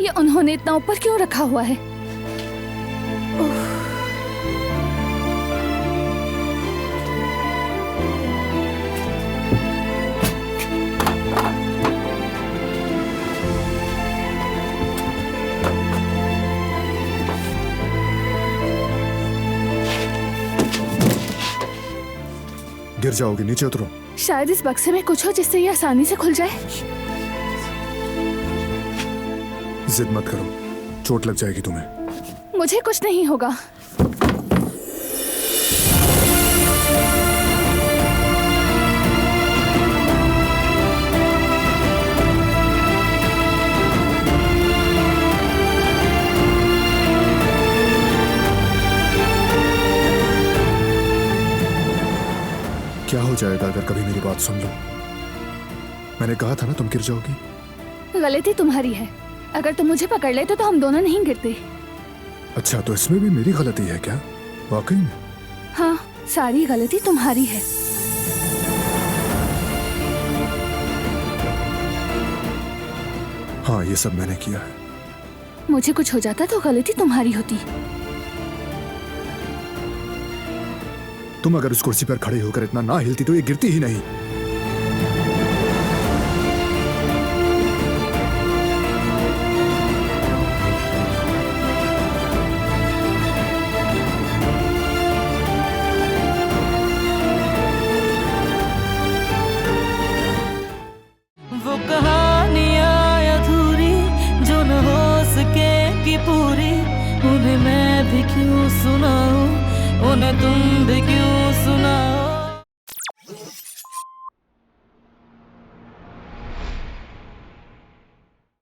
ये उन्होंने इतना ऊपर क्यों रखा हुआ है? गिर जाओगे, नीचे उतरो। शायद इस बक्से में कुछ हो जिससे ये आसानी से खुल जाए। जिद मत करो, चोट लग जाएगी तुम्हें। मुझे कुछ नहीं होगा। क्या हो जाएगा अगर कभी मेरी बात सुन लो? मैंने कहा था ना तुम गिर जाओगी। गलती तुम्हारी है। अगर तुम मुझे पकड़ लेते तो हम दोनों नहीं गिरते। अच्छा, तो इसमें भी मेरी गलती है क्या? वाकई में? हाँ, सारी गलती तुम्हारी है। हाँ, ये सब मैंने किया है। मुझे कुछ हो जाता तो गलती तुम्हारी होती। तुम अगर उस कुर्सी पर खड़े होकर इतना ना हिलती तो ये गिरती ही नहीं। वो कहानियां अधूरी जो न हो सकेगी पूरी, उन्हें मैं भी क्यों सुनाऊं, उन्हें तुम भी क्यों सुनाओ।